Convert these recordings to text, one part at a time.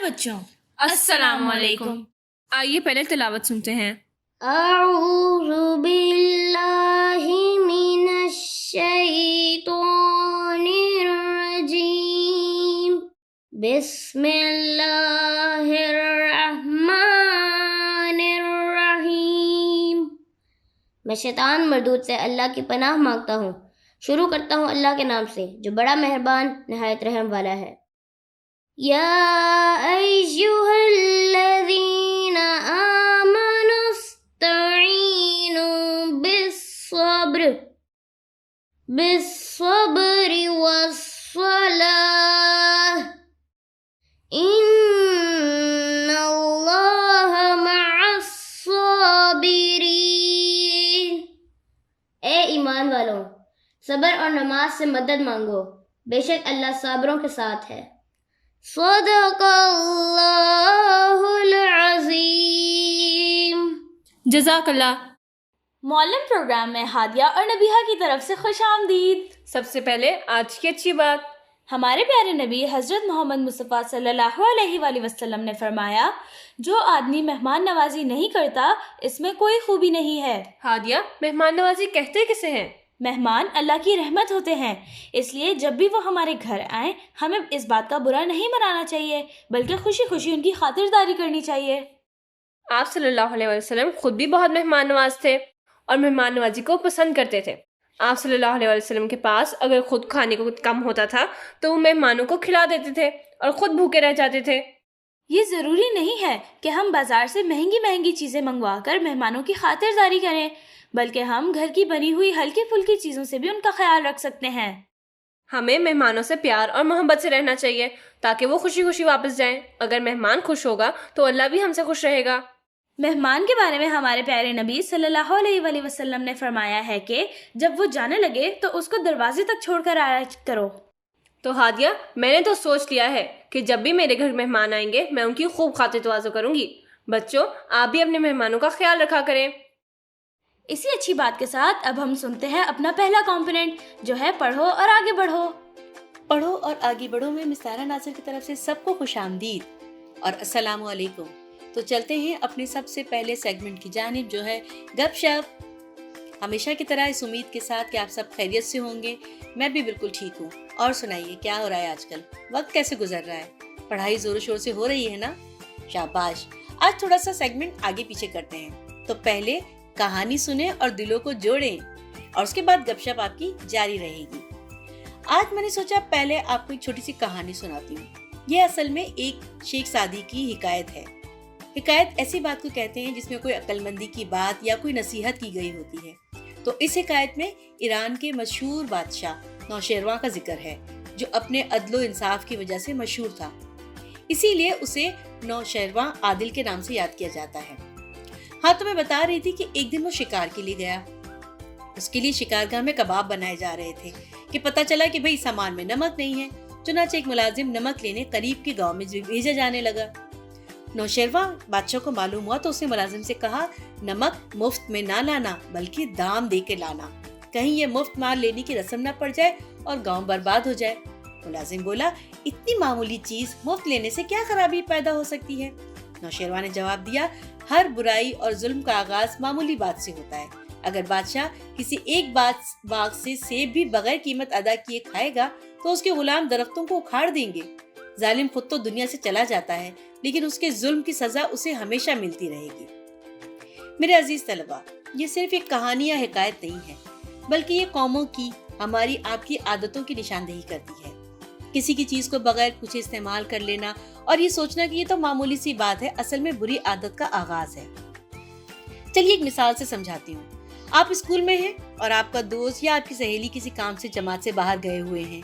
بچوں، السلام علیکم۔ آئیے پہلے تلاوت سنتے ہیں۔ اعوذ باللہ من الشیطان الرجیم، بسم اللہ الرحمن الرحیم۔ میں شیطان مردود سے اللہ کی پناہ مانگتا ہوں۔ شروع کرتا ہوں اللہ کے نام سے جو بڑا مہربان نہایت رحم والا ہے۔ یا ایھا الذین آمنوا استعینوا بالصبر والصلاۃ ان اللہ مع الصابرین۔ اے ایمان والوں، صبر اور نماز سے مدد مانگو، بے شک اللہ صابروں کے ساتھ ہے۔ صدق اللہ العظیم۔ جزاک اللہ۔ معلم پروگرام میں ہادیہ اور نبیہہ کی طرف سے خوش آمدید۔ سب سے پہلے آج کی اچھی بات۔ ہمارے پیارے نبی حضرت محمد مصطفیٰ صلی اللہ علیہ وآلہ وسلم نے فرمایا، جو آدمی مہمان نوازی نہیں کرتا اس میں کوئی خوبی نہیں ہے۔ ہادیہ، مہمان نوازی کہتے کسے ہیں؟ مہمان اللہ کی رحمت ہوتے ہیں، اس لیے جب بھی وہ ہمارے گھر آئیں ہمیں اس بات کا برا نہیں منانا چاہیے، بلکہ خوشی خوشی ان کی خاطرداری کرنی چاہیے۔ آپ صلی اللہ علیہ وسلم خود بھی بہت مہمان نواز تھے اور مہمان نوازی کو پسند کرتے تھے۔ آپ صلی اللہ علیہ وسلم کے پاس اگر خود کھانے کو کم ہوتا تھا تو وہ مہمانوں کو کھلا دیتے تھے اور خود بھوکے رہ جاتے تھے۔ یہ ضروری نہیں ہے کہ ہم بازار سے مہنگی مہنگی چیزیں منگوا کر مہمانوں کی خاطرداری کریں، بلکہ ہم گھر کی بنی ہوئی ہلکی پھلکی چیزوں سے بھی ان کا خیال رکھ سکتے ہیں۔ ہمیں مہمانوں سے پیار اور محبت سے رہنا چاہیے تاکہ وہ خوشی خوشی واپس جائیں۔ اگر مہمان خوش ہوگا تو اللہ بھی ہم سے خوش رہے گا۔ مہمان کے بارے میں ہمارے پیارے نبی صلی اللہ علیہ وآلہ وسلم نے فرمایا ہے کہ جب وہ جانے لگے تو اس کو دروازے تک چھوڑ کر آیا کرو۔ تو ہادیہ، میں نے تو سوچ لیا ہے کہ جب بھی میرے گھر مہمان آئیں گے میں ان کی خوب خاطر تواضع کروں گی۔ بچوں، آپ بھی اپنے مہمانوں کا خیال رکھا کریں۔ اسی اچھی بات کے ساتھ اب ہم سنتے ہیں اپنا پہلا کمپوننٹ جو ہے پڑھو اور آگے بڑھو۔ پڑھو اور آگے بڑھو میں مسارہ ناصر کی طرف سے سب کو خوش آمدید اور السلام علیکم۔ تو چلتے ہیں اپنے سب سے پہلے سیگمنٹ کی جانب جو ہے گپ شپ۔ ہمیشہ کی طرح اس امید کے ساتھ کہ آپ سب خیریت سے ہوں گے، میں بھی بالکل ٹھیک ہوں۔ اور سنائیے کیا ہو رہا ہے آج کل، وقت کیسے گزر رہا ہے؟ پڑھائی زور و شور سے ہو رہی ہے نا؟ شاباش۔ آج تھوڑا سا سیگمنٹ آگے پیچھے کرتے ہیں، تو پہلے کہانی سنیں اور دلوں کو جوڑیں اور اس کے بعد گپ شپ آپ کی جاری رہے گی۔ آج میں نے سوچا پہلے آپ کو ایک چھوٹی سی کہانی سناتی ہوں۔ یہ اصل میں ایک شیخ سعدی کی حکایت ہے۔ حکایت ایسی بات کو کہتے ہیں جس میں کوئی عقل مندی کی بات یا کوئی نصیحت کی گئی ہوتی ہے۔ تو اس حکایت میں ایران کے مشہور بادشاہ نوشیروان کا ذکر ہے جو اپنے عدل و انصاف کی وجہ سے مشہور تھا، اسی لیے اسے نوشیروان عادل کے نام سے یاد کیا جاتا ہے۔ ہاں، تو میں بتا رہی تھی کہ ایک دن وہ شکار کے لیے گیا۔ اس کے لیے شکارگاہ میں کباب بنائے جا رہے تھے کہ پتہ چلا کہ بھئی سامان میں نمک نہیں ہے۔ چنانچہ ایک ملازم نمک لینے قریب کے گاؤں میں بھیجا جانے لگا۔ نوشیروان بادشاہ کو معلوم ہوا تو اس نے ملازم سے کہا، نمک مفت میں نہ لانا بلکہ دام دے کے لانا، کہیں یہ مفت مال لینے کی رسم نہ پڑ جائے اور گاؤں برباد ہو جائے۔ ملازم بولا، اتنی معمولی چیز مفت لینے سے کیا خرابی پیدا ہو سکتی ہے؟ نوشیروان نے جواب دیا، ہر برائی اور ظلم کا آغاز معمولی بات سے ہوتا ہے۔ اگر بادشاہ کسی ایک باغ سے سیب بھی بغیر قیمت ادا کیے کھائے گا تو اس کے غلام درختوں کو اکھاڑ دیں گے۔ ظالم خود تو دنیا سے چلا جاتا ہے لیکن اس کے ظلم کی سزا اسے ہمیشہ ملتی رہے گی۔ میرے عزیز طلباء، یہ صرف ایک کہانی یا حکایت نہیں ہے، بلکہ یہ قوموں کی، ہماری آپ کی عادتوں کی نشاندہی کرتی ہے۔ کسی کی چیز کو بغیر پوچھے استعمال کر لینا اور یہ سوچنا کہ یہ تو معمولی سی بات ہے، اصل میں بری عادت کا آغاز ہے۔ چلیے ایک مثال سے سمجھاتی ہوں۔ آپ اسکول میں ہیں اور آپ کا دوست یا آپ کی سہیلی کسی کام سے جماعت سے باہر گئے ہوئے ہیں۔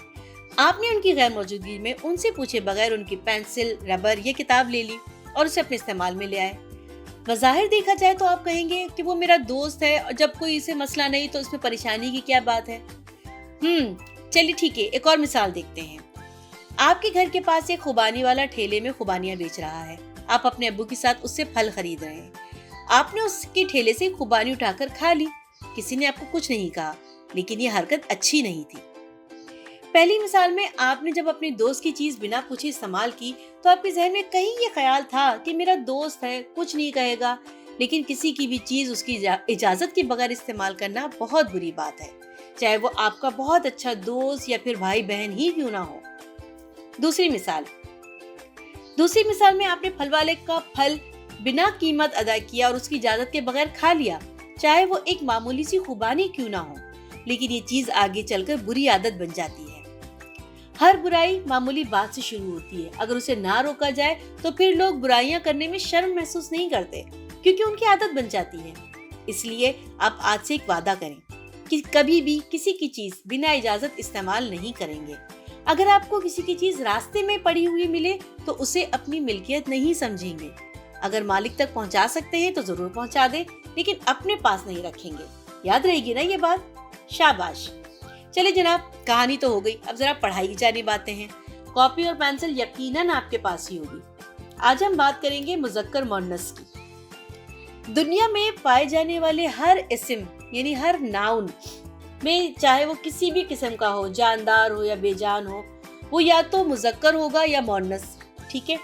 آپ نے ان کی غیر موجودگی میں ان سے پوچھے بغیر ان کی پینسل، ربر یا کتاب لے لی اور اسے اپنے استعمال میں لے آئے۔ بظاہر دیکھا جائے تو آپ کہیں گے کہ وہ میرا دوست ہے اور جب کوئی اسے مسئلہ نہیں تو اس میں پریشانی کی کیا بات ہے۔ چلیے ٹھیک ہے، ایک اور مثال دیکھتے ہیں۔ آپ کے گھر کے پاس ایک خوبانی والا ٹھیلے میں خوبانیاں بیچ رہا ہے۔ آپ اپنے ابو کے ساتھ اس سے پھل خرید رہے ہیں۔ آپ نے اس کے ٹھیلے سے خوبانی اٹھا کر کھا لی، کسی نے آپ کو کچھ نہیں کہا، لیکن یہ حرکت اچھی نہیں تھی۔ पहली मिसाल में आपने जब अपने दोस्त की चीज बिना पूछे इस्तेमाल की तो आपके जहन में कहीं ये ख्याल था कि मेरा दोस्त है, कुछ नहीं कहेगा, लेकिन किसी की भी चीज उसकी इजाजत के बगैर इस्तेमाल करना बहुत बुरी बात है, चाहे वो आपका बहुत अच्छा दोस्त या फिर भाई बहन ही क्यों ना हो। दूसरी मिसाल में आपने फल वाले का फल बिना कीमत अदा किया और उसकी इजाजत के बगैर खा लिया, चाहे वो एक मामूली सी खुबानी क्यों ना हो, लेकिन ये चीज आगे चलकर बुरी आदत बन जाती है। हर बुराई मामूली बात से शुरू होती है, अगर उसे ना रोका जाए तो फिर लोग बुराइयां करने में शर्म महसूस नहीं करते, क्योंकि उनकी आदत बन जाती है। इसलिए आप आज से एक वादा करें कि कभी भी किसी की चीज बिना इजाजत इस्तेमाल नहीं करेंगे। अगर आपको किसी की चीज रास्ते में पड़ी हुई मिले तो उसे अपनी मिल्कियत नहीं समझेंगे। अगर मालिक तक पहुंचा सकते हैं तो जरूर पहुंचा दें, लेकिन अपने पास नहीं रखेंगे। याद रहेगी ना ये बात? शाबाश। चले जनाब, कहानी तो हो गई, अब जरा पढ़ाई की जानिब आते हैं। कॉपी और पेंसिल यकीनन आपके पास ही होगी। आज हम बात करेंगे मुज़क्कर मुअन्नस की। दुनिया में पाए जाने वाले हर इस्म यानी हर नाउन में, चाहे वो किसी भी किस्म का हो, जानदार हो या बेजान हो, वो या तो मुज़क्कर होगा या मुअन्नस। ठीक है,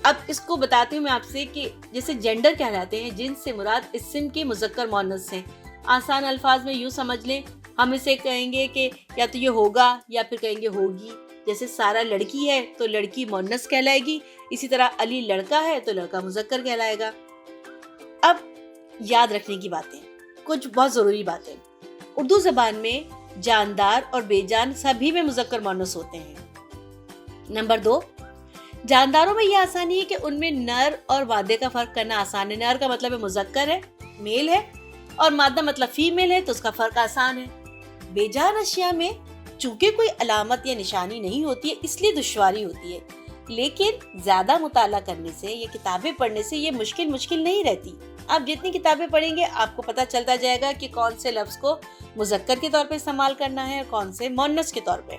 अब इसको बताती हूँ मैं आपसे कि जैसे जेंडर कहलाते हैं, जिनसे मुराद इस्म के मुज़क्कर मुअन्नस हैं। आसान अल्फाज में यूँ समझ लें, हम इसे कहेंगे कि या तो ये होगा या फिर कहेंगे होगी। जैसे सारा लड़की है तो लड़की मुअन्नस कहलाएगी, इसी तरह अली लड़का है तो लड़का मुज़क्कर कहलाएगा। अब याद रखने की बातें, कुछ बहुत ज़रूरी बातें। उर्दू ज़बान में जानदार और बेजान सभी में मुज़क्कर मुअन्नस होते हैं। नंबर 2, जानदारों में यह आसानी है कि उनमें नर और वादे का फ़र्क करना आसान है। नर का मतलब है मुज़क्कर है, मेल है, और मादा मतलब फीमेल है, तो उसका फ़र्क आसान है। बेजान अशिया में चूंकि कोई अलामत या निशानी नहीं होती है, इसलिए दुश्वारी होती है, लेकिन ज़्यादा मुताला करने से या किताबें पढ़ने से ये मुश्किल नहीं रहती। आप जितनी किताबें पढ़ेंगे आपको पता चलता जाएगा कि कौन से लफ्ज़ को मुज़क्कर के तौर पे इस्तेमाल करना है और कौन से मुअन्नस के तौर पे।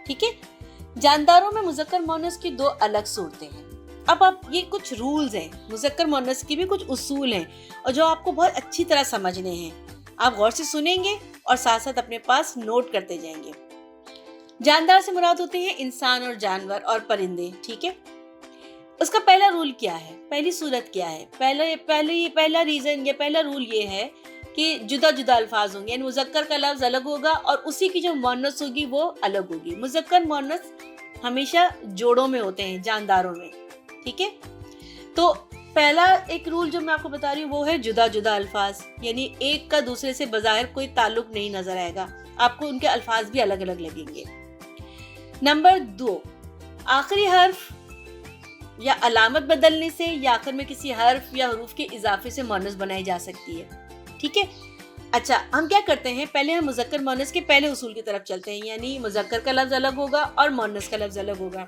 ठीक है, जानदारों में मुज़क्कर मुअन्नस की 2 अलग सूरतें हैं। अब आप ये कुछ रूल्स हैं, मुज़क्कर मुअन्नस की भी कुछ उसूल हैं और जो आपको बहुत अच्छी तरह समझने हैं। आप गौर से सुनेंगे और साथ साथ अपने पास नोट करते जाएंगे। जानदार से मुराद होते हैं इंसान और जानवर और परिंदे। ठीक है, उसका पहला रूल क्या है, पहली सूरत क्या है? पहला रीजन या पहला रूल ये है कि जुदा जुदा अल्फाज होंगे, यानी मुज़क्कर का लफ्ज अलग होगा और उसी की जो मुअन्नस होगी वो अलग होगी। मुज़क्कर मुअन्नस हमेशा जोड़ों में होते हैं, जानदारों में। ठीक है, तो पहला एक रूल जो मैं आपको बता रही हूँ वो है जुदा जुदा अल्फाज, यानी एक का दूसरे से बज़ाहिर कोई ताल्लुक नहीं नजर आएगा, आपको उनके अल्फाज भी अलग अलग लगेंगे। नंबर 2, आखिरी हर्फ या अलामत बदलने से या आखिर में किसी हर्फ या हरूफ के इजाफे से मुअन्नस बनाई जा सकती है। ठीक है, अच्छा हम क्या करते हैं, पहले हम मुज़क्कर मुअन्नस के पहले उसूल की तरफ चलते हैं, यानी मुज़क्कर का लफ्ज अलग होगा और मुअन्नस का लफ्ज अलग होगा।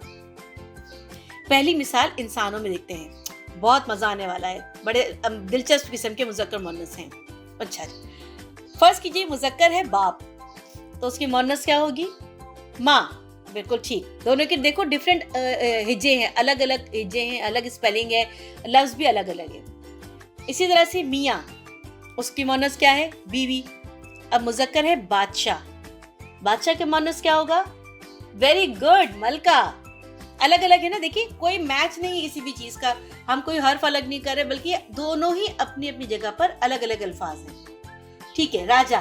पहली मिसाल इंसानों में देखते हैं, बहुत मजा आने वाला है, बड़े दिलचस्प किस्म के मुज़क्कर मुअन्नस हैं। अच्छा, फर्ज कीजिए मुज़क्कर है बाप, तो उसकी मुअन्नस क्या होगी? माँ। बिल्कुल ठीक, दोनों के देखो डिफरेंट हिज्जे हैं, अलग अलग हिज्जे हैं, अलग स्पेलिंग है, लफ्ज भी अलग अलग है। इसी तरह से मियाँ, उसकी मुअन्नस क्या है? बीवी। अब मुज़क्कर है बादशाह, बादशाह के मुअन्नस क्या होगा? वेरी गुड, मलका। अलग अलग है ना, देखिए कोई मैच नहीं है किसी भी चीज का, हम कोई हर्फ अलग नहीं कर रहे, बल्कि दोनों ही अपनी अपनी जगह पर अलग अलग अल्फाज हैं। ठीक है, राजा,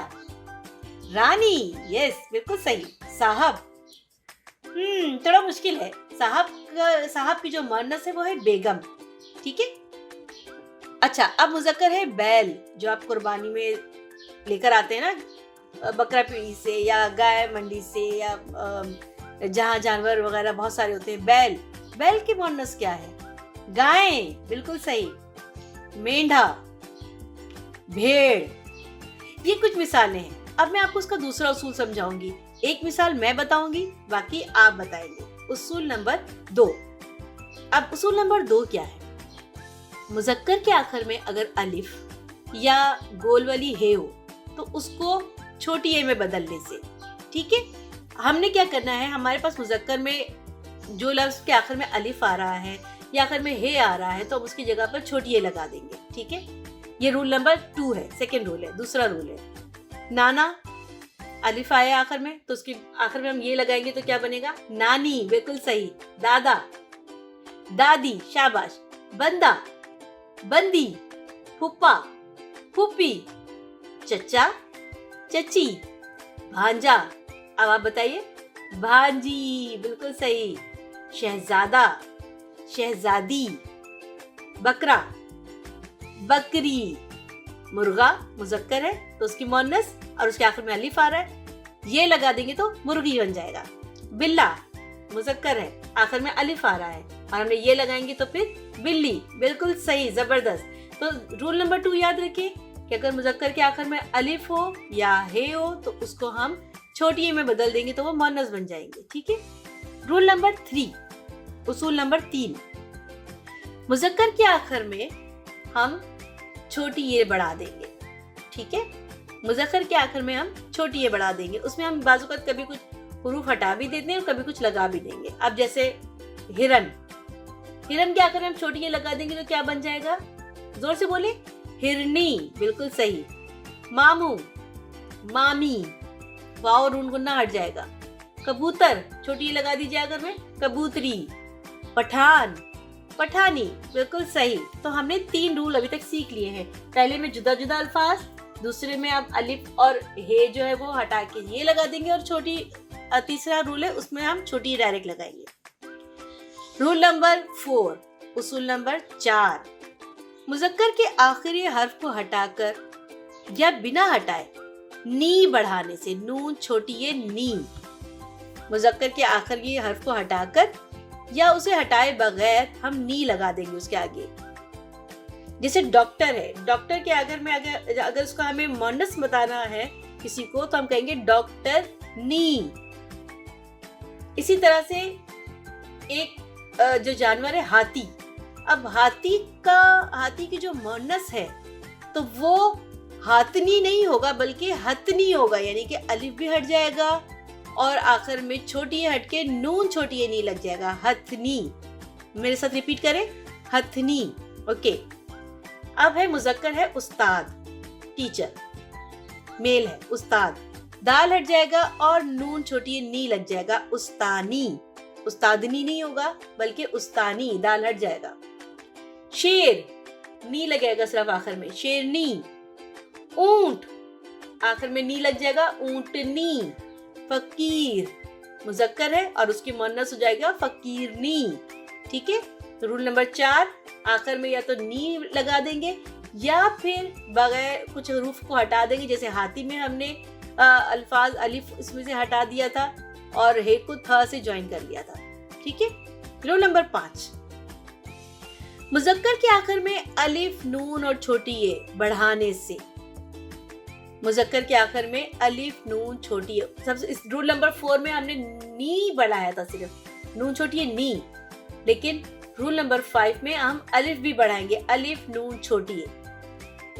रानी, यस बिल्कुल सही। साहब, थोड़ा मुश्किल है, साहब की जो मुअन्नस है वो है बेगम। ठीक है, अच्छा अब मुज़क्कर है बैल, जो आप कुर्बानी में लेकर आते हैं ना, बकरा पीढ़ी से या गाय मंडी से या जहाँ जानवर वगैरह बहुत सारे होते हैं। बैल की मुअन्नस क्या है? गाय, बिल्कुल सही। मेंढा, भेड़। ये कुछ मिसालें हैं। अब मैं आपको उसका दूसरा उसूल समझाऊंगी। एक मिसाल मैं बताऊंगी, बाकी आप बताएंगे। उसूल नंबर 2। अब उसूल नंबर 2 क्या है? मुज़क्कर के आखिर में अगर अलिफ या गोल वाली हे हो तो उसको छोटी ए में बदलने से। ठीक है, हमने क्या करना है, हमारे पास मुज़क्कर में जो लफ्ज़ के आखिर में अलिफ आ रहा है या आखिर में हे आ रहा है तो हम उसकी जगह पर छोटी ए लगा देंगे। ठीक है, ये रूल नंबर 2 है, सेकेंड रूल है। दूसरा रूल है नाना, अलिफ आया आखिर में, तो उसकी आखिर में हम ये लगाएंगे तो क्या बनेगा? नानी, बिल्कुल सही। दादा, दादी, शाबाश। बंदा, बंदी, फूफा, फूफी, चचा, चची, भांजा। अब आप बताइए। भांजी, बिल्कुल सही। शहजादा, शहजादी, बकरा, बकरी। मुर्गा मुज़क्कर है तो उसकी मुअन्नस और उसके आखिर में अलिफ आ रहा है, ये लगा देंगे तो मुर्गी बन जाएगा। बिल्ला मुज़क्कर है, आखिर में अलिफ आ रहा है और हमने ये लगाएंगे तो फिर बिल्ली। बिल्कुल सही, जबरदस्त। तो रूल नंबर 2 याद रखिए कि अगर मुज़क्कर के आखिर में अलिफ हो या हे हो तो उसको हम छोटी ए में बदल देंगे तो वो मुअन्नस बन जाएंगे। ठीक है। रूल नंबर 3, उसूल नंबर 3, मुज़क्कर के आखिर में हम छोटी ये बढ़ा देंगे। ठीक है। मुज़क्कर के आखिर में हम छोटी ये बढ़ा देंगे, उसमें हम बाज़ कभी कुछ हुरूफ हटा भी देते हैं और कभी कुछ लगा भी देंगे। अब जैसे हिरन, हिरन के आखिर में हम छोटी ये लगा देंगे तो क्या बन जाएगा? जोर से बोले। हिरनी, बिल्कुल सही। मामू, मामी, वाव और रून गुन्ना हट जाएगा। कबूतर, छोटी ये लगा दीजिए आखिर में, कबूतरी। पठान, पठानी, बिल्कुल सही। तो हमने 3 रूल अभी तक सीख लिए हैं। पहले में जुदा जुदा अल्फाज, दूसरे में आप अलिफ और हे जो है वो हटा के ये लगा देंगे और छोटी तीसरा रूल है उसमें हम छोटी डायरेक्ट लगाएंगे। रूल नंबर 4, उसूल नंबर 4, मुज़क्कर के आखिरी हर्फ को हटाकर या बिना हटाए नी बढ़ाने से, नून छोटी ये नी, मुज़क्कर के आखिरी हर्फ को हटाकर या उसे हटाए बगैर हम नी लगा देंगे उसके आगे। जैसे डॉक्टर है, डॉक्टर के आगे में अगर उसका हमें मुअन्नस बताना है किसी को तो हम कहेंगे डॉक्टर नी। इसी तरह से एक जो जानवर है हाथी, अब हाथी की जो मुअन्नस है तो वो हाथनी नहीं होगा बल्कि हथनी होगा, यानी कि अलिफ भी हट जाएगा और आखिर में छोटी ये हट के नून छोटी ये नहीं लग जाएगा, हथनी। मेरे साथ रिपीट करें, हथनी। ओके। अब है मुज़क्कर है उस्ताद, टीचर, मेल है उस्ताद, दाल हट जाएगा और नून छोटी ये नी लग जाएगा, उस्तानी। उस्तादनी नहीं होगा बल्कि उस्तानी, दाल हट जाएगा। शेर, नी लगेगा सिर्फ आखिर में, शेरनी। ऊंट, आखिर में नी लग जाएगा, ऊंटनी। फकीर, मुज़क्कर है और उसकी मुअन्नस हो जाएगा फकीरनी। ठीक है। रूल नंबर 4, आखिर में या तो नी लगा देंगे या फिर बगैर कुछ हरूफ को हटा देंगे। जैसे हाथी में हमने अल्फाज अलिफ इसमें से हटा दिया था और हे को थ से ज्वाइन कर लिया था। ठीक है। रूल नंबर 5, मुज़क्कर के आखिर में अलिफ नून और छोटी ये बढ़ाने से, मुज़क्कर के आखिर में अलिफ नून छोटी ये, सबसे इस रूल नंबर 4 में हमने नी बढ़ाया था, सिर्फ नून छोटी ये नी, लेकिन रूल नंबर 5 में हम अलिफ भी बढ़ाएंगे, अलिफ नून छोटी ये।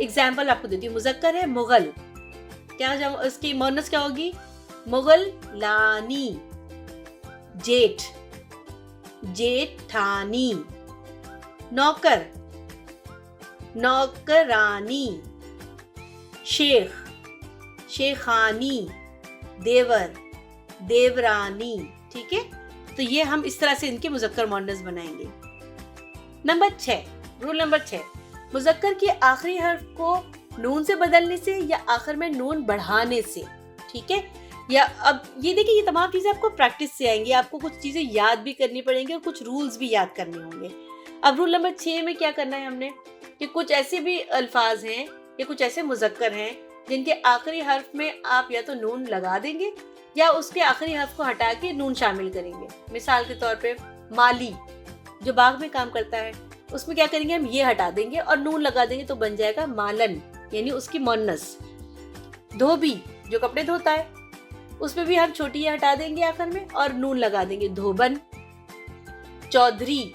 एग्जाम्पल आपको देती हूँ, मुज़क्कर है मुगल, क्या उसकी मुअन्नस क्या होगी? मुगल लानी। जेठ, जेठानी। नौकर, नौकरानी। शेख, शेखानी। देवर, देवरानी। ठीक है। तो ये हम इस तरह से इनके मुज़क्कर मुअन्नस बनाएंगे। नंबर 6, रूल नंबर 6, मुज़क्कर के आखिरी हर्फ को नून से बदलने से या आखिर में नून बढ़ाने से। ठीक है। या अब ये देखिए, ये तमाम चीजें आपको प्रैक्टिस से आएंगी, आपको कुछ चीजें याद भी करनी पड़ेंगी और कुछ रूल्स भी याद करने होंगे। अब रूल नंबर 6 में क्या करना है हमने कि कुछ ऐसे भी अल्फाज हैं या कुछ ऐसे मुज़क्कर हैं जिनके आखिरी हर्फ में आप या तो नून लगा देंगे या उसके आखिरी हर्फ को हटा के नून शामिल करेंगे। मिसाल के तौर पे माली, जो बाग में काम करता है, उसमें क्या करेंगे हम ये हटा देंगे और नून लगा देंगे तो बन जाएगा मालन, यानी उसकी मुअन्नस। धोबी, जो कपड़े धोता है, उसमें भी हम छोटी ये हटा देंगे आखिर में और नून लगा देंगे, धोबन। चौधरी,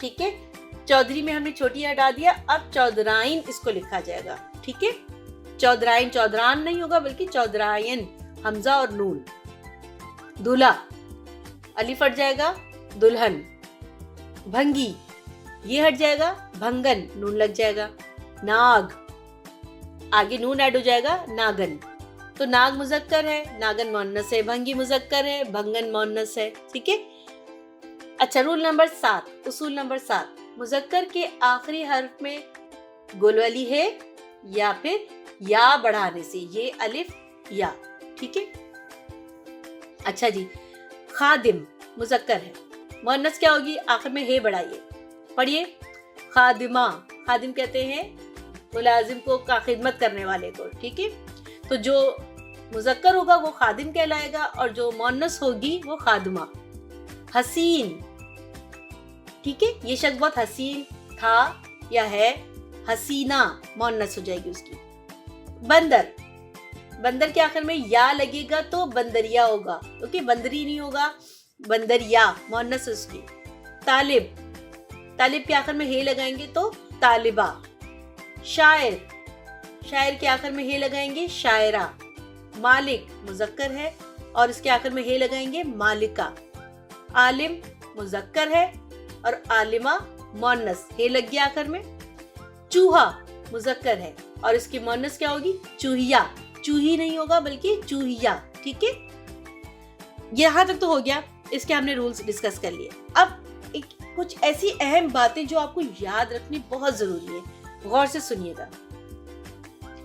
ठीक है, चौधरी में हमने छोटी हटा दिया, अब चौधराइन इसको लिखा जाएगा। ठीक है। चौधराइन, चौधरान नहीं होगा बल्कि चौधरायन, हमजा और नून। दूल्हा, अलिफ हट जाएगा, दुल्हन। भंगी, ये हट जाएगा, भंगन, नून लग जाएगा। नाग, आगे नून ऐड हो जाएगा, नागन। तो नाग मुजक्कर है, नागन मोन्नस है, भंगी मुजक्कर है, भंगन मोन्नस है। ठीक है। अच्छा, रूल नंबर 7, उसूल नंबर 7, मुजक्कर के आखिरी हर्फ में गोलवाली है या फिर या बढ़ाने से, ये अलिफ या। ठीक है। अच्छा जी, खादिम मुजक्कर है, मुअन्नस क्या होगी, आखिर में है बढ़ाइए, पढ़िए। खादिमा, खादिम कहते हैं मुलाजिम को, का खिदमत करने वाले को। ठीक है। तो जो मुजक्कर होगा वो खादिम कहलाएगा और जो मुअन्नस होगी वो खादिमा। हसीन, ठीक है, ये शख्स बहुत हसीन था या है, हसीना मुअन्नस हो जाएगी उसकी। बंदर, बंदर के आखिर में या लगेगा तो बंदरिया होगा, ओके, बंदरी नहीं होगा, बंदरिया मुअन्नस उसकी। तालिब, तालिब के आखिर में हे लगाएंगे तो तालिबा। शायर, शायर के आखिर में हे लगाएंगे शायरा। मालिक मुजक्कर है और इसके आखिर में हे लगाएंगे मालिका। आलिम मुजक्कर है और आलिमा मुअन्नस, हे लग गया आखिर में। चूहा मुजक्कर है और इसकी मुअन्नस क्या होगी, चूहिया, चूही नहीं होगा बल्कि चूहिया। ठीक है। यहाँ तक तो हो गया, इसके हमने रूल्स डिस्कस कर लिए। अब कुछ ऐसी अहम बातें जो आपको याद रखनी बहुत जरूरी है, गौर से सुनिएगा।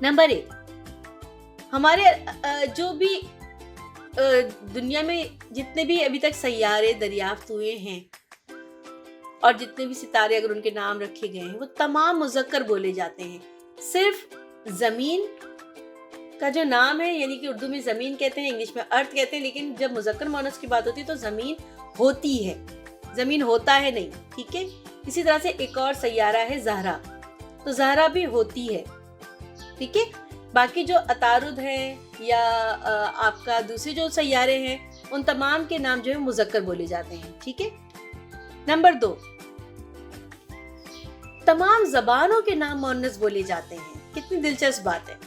नंबर 1, हमारे जो भी दुनिया में जितने भी अभी तक सैयारे दरियाफ्त हुए हैं और जितने भी सितारे अगर उनके नाम रखे गए हैं वो तमाम मुजक्कर बोले जाते हैं। सिर्फ जमीन का जो नाम है, यानी कि उर्दू में जमीन कहते हैं, इंग्लिश में अर्थ कहते हैं, लेकिन जब मुजक्कर मुअन्नस की बात होती है तो जमीन होती है, जमीन होता है नहीं। ठीक है। इसी तरह से एक और सैयारा है ज़हरा, तो ज़हरा भी होती है। ठीक है। बाकी जो अतारुद हैं या आपका दूसरे जो सैयारे हैं उन तमाम के नाम जो है मुजक्कर बोले जाते हैं। ठीक है। नंबर 2, तमाम जबानों के नाम मुअन्नस बोले जाते हैं। कितनी दिलचस्प बात है,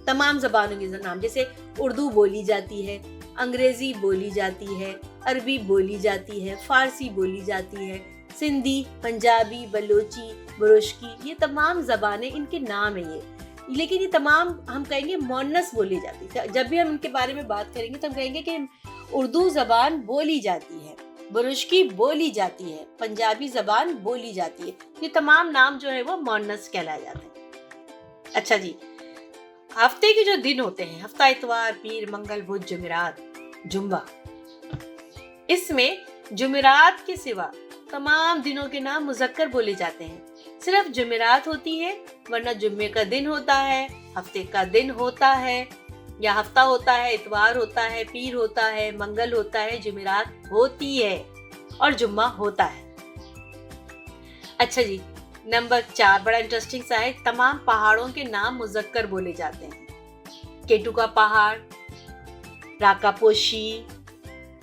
तमाम जबानों के नाम, जैसे उर्दू बोली जाती है, अंग्रेजी बोली जाती है, अरबी बोली जाती है, फारसी बोली जाती है, सिंधी, पंजाबी, बलोची, बुरुश्की, ये तमाम जबानें, इनके नाम है ये, लेकिन ये तमाम हम कहेंगे मुअन्नस बोली जाती है। जब भी हम इनके बारे में बात करेंगे तो हम कहेंगे कि उर्दू जबान बोली जाती है, बुरुश्की बोली जाती है, पंजाबी जबान बोली जाती है, ये तमाम नाम जो है वो मुअन्नस कहलाए जाते हैं। अच्छा जी, हफ्ते के जो दिन होते हैं, हफ्ता, इतवार, पीर, मंगल, बुध, जुमेरात, जुम्मा, इसमें जुमेरात के सिवा तमाम दिनों के नाम मुजक्कर बोले जाते हैं। सिर्फ जुमेरात होती है, वरना जुम्मे का दिन होता है, हफ्ते का दिन होता है, या हफ्ता होता है, इतवार होता है, पीर होता है, मंगल होता है, जुमेरात होती है और जुम्मा होता है। अच्छा जी, नंबर 4 बड़ा इंटरेस्टिंग सा है, तमाम पहाड़ों के नाम मुजक्कर बोले जाते हैं। केटू का पहाड़, राकापोशी,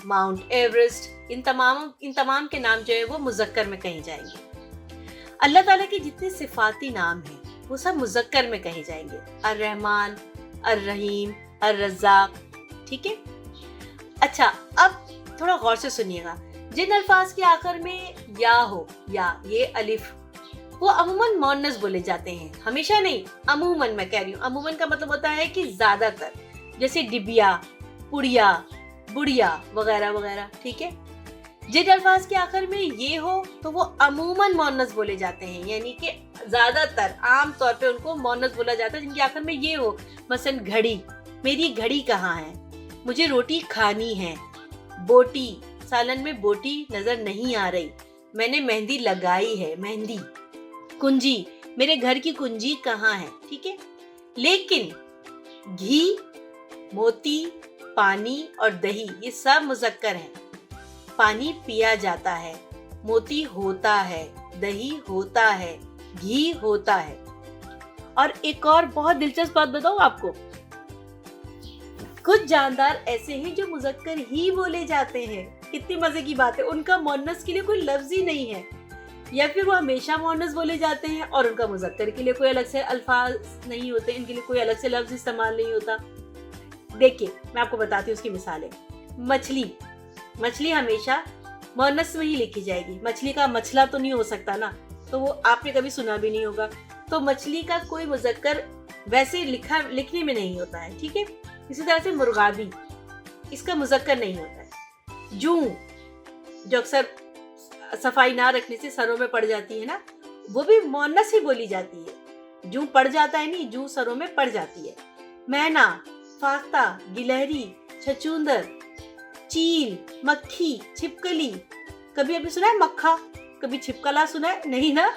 माउंट एवरेस्ट, इन तमाम के नाम जो है वो मुजक्कर में कहे जाएंगे। अल्लाह ताला के जितने सिफाती नाम हैं वो सब मुजक्कर में कहे जाएंगे, अर-रहमान, अर-रहीम, अर-रज़्ज़ाक। ठीक है। अच्छा, अब थोड़ा गौर से सुनिएगा, जिन अल्फाज के आखिर में या हो, या ये अलिफ, वो अमूमन मुअन्नस बोले जाते हैं, हमेशा नहीं, अमूमन मैं कह रही हूँ। अमूमन का मतलब होता है कि ज्यादातर, जैसे डिबिया, पुड़िया, बुढ़िया वगैरह वगैरह। ठीक है। जिन अल्फाज के आखिर में ये हो तो वो अमूमन मुअन्नस बोले जाते हैं, यानी कि ज्यादातर, आम तौर पे उनको मुअन्नस बोला जाता है जिनके आखिर में ये हो। मसलन घड़ी, मेरी घड़ी कहाँ है, मुझे रोटी खानी है, बोटी, सालन में बोटी नजर नहीं आ रही, मैंने मेहंदी लगाई है, मेहंदी। कुंजी, मेरे घर की कुंजी कहाँ है। ठीक है। लेकिन घी, मोती, पानी और दही ये सब मुजक्कर हैं। पानी पिया जाता है, मोती होता है, दही होता है, घी होता है। और एक और बहुत दिलचस्प बात बताऊं आपको, कुछ जानदार ऐसे हैं जो मुजक्कर ही बोले जाते हैं। कितनी मजे की बात है, उनका मुअन्नस के लिए कोई लफ्ज ही नहीं है, या फिर वो हमेशा मुअन्नस बोले जाते हैं और उनका मुजक्कर के लिए कोई अलग से अल्फाज नहीं होते, इनके लिए कोई अलग से लफ्ज इस्तेमाल नहीं होता। देखिए, मैं आपको बताती हूँ उसकी मिसालें। मछली, मछली हमेशा मुअन्नस में ही लिखी जाएगी, मछली का मछला तो नहीं हो सकता ना, तो वो आपने कभी सुना भी नहीं होगा, तो मछली का कोई मुजक्कर वैसे लिखने में नहीं होता है। ठीक है। इसी तरह से मुर्गाबी, इसका मुज़क्कर नहीं होता है। जूं, जो अक्सर सफाई ना रखने से सरों में पड़ जाती है ना, वो भी मुअन्नस ही बोली जाती है। जूं पड़ जाता है नहीं, जूं सरों में पड़ जाती है। मैना, फाख्ता, गिलहरी, छछूंदर, चील, मक्खी, छिपकली, कभी अभी सुना है मक्खा, कभी छिपकला सुना है? नहीं ना।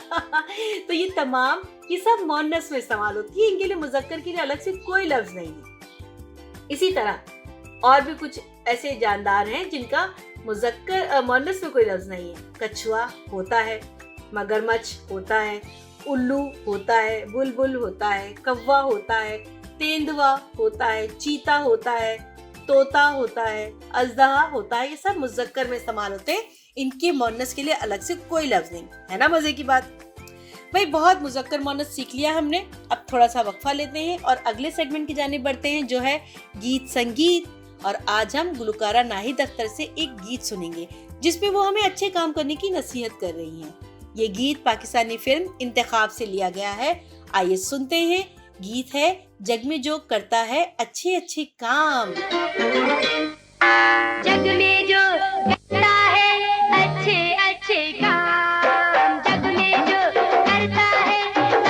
तो ये तमाम, ये सब मुअन्नस में इस्तेमाल होती है, इनके लिए मुज़क्कर के लिए अलग से कोई लफ्ज नहीं है। इसी तरह और भी कुछ ऐसे जानदार हैं जिनका मुज़क्कर मुअन्नस में कोई लफ्ज नहीं है। कछुआ होता है, मगरमच्छ होता है, उल्लू होता है, बुलबुल होता है, कौवा होता है, तेंदुआ होता है, चीता होता है, तोता होता है, अजदहा होता है। ये सब मुज़क्कर में इस्तेमाल होते हैं, इनके मुअन्नस के लिए अलग से कोई लफ्ज नहीं है ना। मजे की बात भाई, बहुत मुज़क्कर मुअन्नस सीख लिया हमने। अब थोड़ा सा वक्फा लेते हैं और अगले सेगमेंट की जानिब बढ़ते हैं, जो है गीत संगीत। और आज हम गुलकारा नाहिद अख्तर से एक गीत सुनेंगे जिसमें वो हमें अच्छे काम करने की नसीहत कर रही हैं। ये गीत पाकिस्तानी फिल्म इंतखाब से लिया गया है। आइए सुनते हैं। गीत है जग में जो करता है अच्छे अच्छे काम। जग में जो करता है अच्छे अच्छे काम, जग में जो करता है